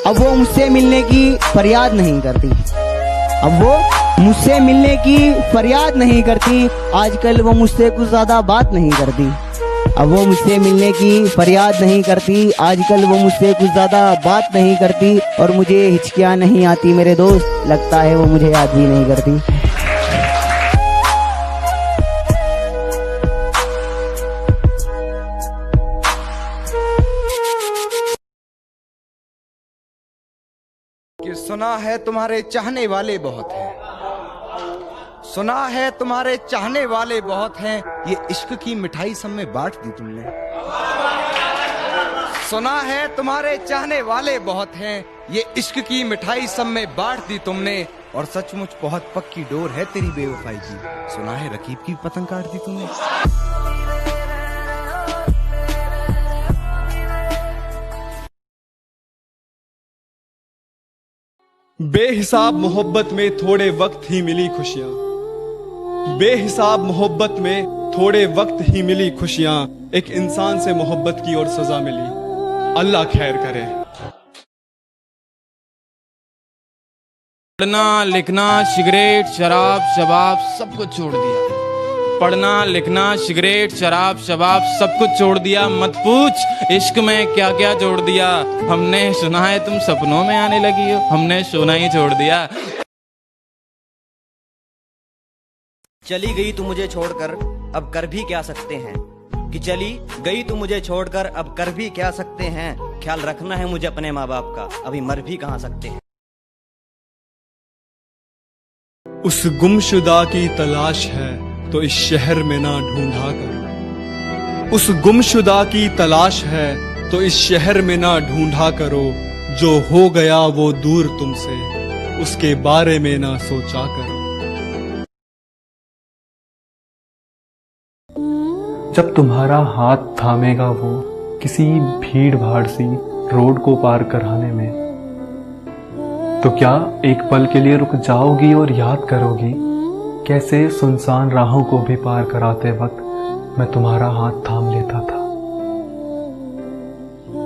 अब वो मुझसे मिलने की फरियाद नहीं करती। अब वो मुझसे मिलने की फरियाद नहीं करती। आजकल वो मुझसे कुछ ज्यादा बात नहीं करती। अब वो मुझसे मिलने की फरियाद नहीं करती। आजकल वो मुझसे कुछ ज्यादा बात नहीं करती। और मुझे हिचकियाँ नहीं आती मेरे दोस्त, लगता है वो मुझे याद भी नहीं करती। कि सुना है तुम्हारे चाहने वाले बहुत हैं, सुना है तुम्हारे चाहने वाले बहुत हैं, ये इश्क की मिठाई सब में बांट दी तुमने। सुना है तुम्हारे चाहने वाले बहुत हैं, ये इश्क की मिठाई सब में बांट दी तुमने। और सचमुच बहुत पक्की डोर है तेरी बेवफाई की, सुना है रकीब की पतंग काट दी तुमने। बेहिसाब मोहब्बत में थोड़े वक्त ही मिली खुशियां, बेहिसाब मोहब्बत में थोड़े वक्त ही मिली खुशियां, एक इंसान से मोहब्बत की और सजा मिली, अल्लाह खैर करे। पढ़ना लिखना सिगरेट शराब शबाब सब कुछ छोड़ दिया। पढ़ना लिखना सिगरेट शराब शबाब सब कुछ छोड़ दिया। मत पूछ इश्क में क्या क्या जोड़ दिया। हमने सुना है तुम सपनों में आने लगी हो, हमने सोना ही छोड़ दिया। चली गई तू मुझे छोड़कर अब कर भी क्या सकते हैं, कि चली गई तू मुझे छोड़कर अब कर भी क्या सकते हैं। ख्याल रखना है मुझे अपने माँ बाप का, अभी मर भी कहाँ सकते हैं। उस गुमशुदा की तलाश है तो इस शहर में ना ढूंढा करो, उस गुमशुदा की तलाश है तो इस शहर में ना ढूंढा करो। जो हो गया वो दूर तुमसे, उसके बारे में ना सोचा करो। जब तुम्हारा हाथ थामेगा वो किसी भीड़ भाड़ सी रोड को पार कराने में, तो क्या एक पल के लिए रुक जाओगी और याद करोगी कैसे सुनसान राहों को भी पार कराते वक्त मैं तुम्हारा हाथ थाम लेता था।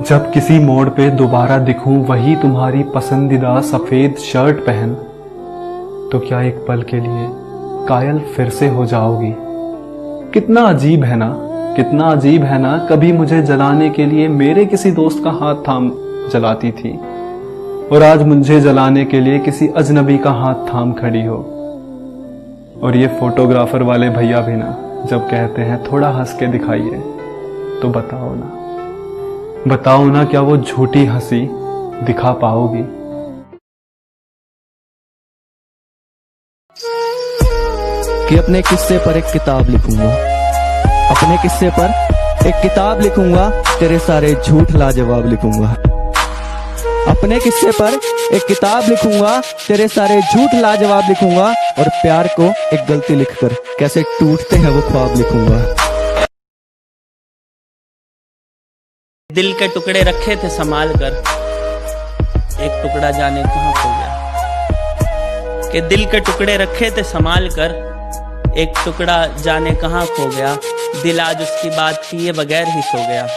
जब किसी मोड़ पे दोबारा दिखूं वही तुम्हारी पसंदीदा सफेद शर्ट पहन, तो क्या एक पल के लिए कायल फिर से हो जाओगी। कितना अजीब है ना, कितना अजीब है ना, कभी मुझे जलाने के लिए मेरे किसी दोस्त का हाथ थाम जलाती थी और आज मुझे जलाने के लिए किसी अजनबी का हाथ थाम खड़ी हो। और ये फोटोग्राफर वाले भैया भी ना जब कहते हैं थोड़ा हंस के दिखाइए, तो बताओ ना क्या वो झूठी हंसी दिखा पाओगी। कि अपने किस्से पर एक किताब लिखूंगा, अपने किस्से पर एक किताब लिखूंगा, तेरे सारे झूठ लाजवाब लिखूंगा। अपने किस्से पर एक किताब लिखूंगा, तेरे सारे झूठ लाजवाब लिखूंगा। और प्यार को एक गलती लिखकर कैसे टूटते हैं वो ख्वाब लिखूंगा। दिल के टुकड़े रखे थे संभाल कर, एक टुकड़ा जाने कहां खो गया। कि दिल के टुकड़े रखे थे संभाल कर, एक टुकड़ा जाने कहां खो गया। दिल आज उसकी बात किए बगैर ही सो गया,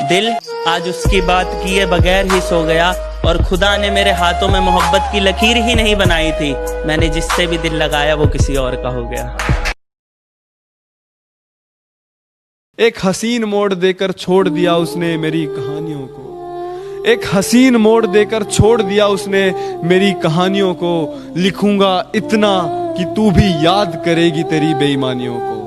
दिल आज उसकी बात किए बगैर ही सो गया। और खुदा ने मेरे हाथों में मोहब्बत की लकीर ही नहीं बनाई थी, मैंने जिससे भी दिल लगाया वो किसी और का हो गया। एक हसीन मोड़ देकर छोड़ दिया उसने मेरी कहानियों को, एक हसीन मोड़ देकर छोड़ दिया उसने मेरी कहानियों को। लिखूंगा इतना कि तू भी याद करेगी तेरी बेईमानियों को।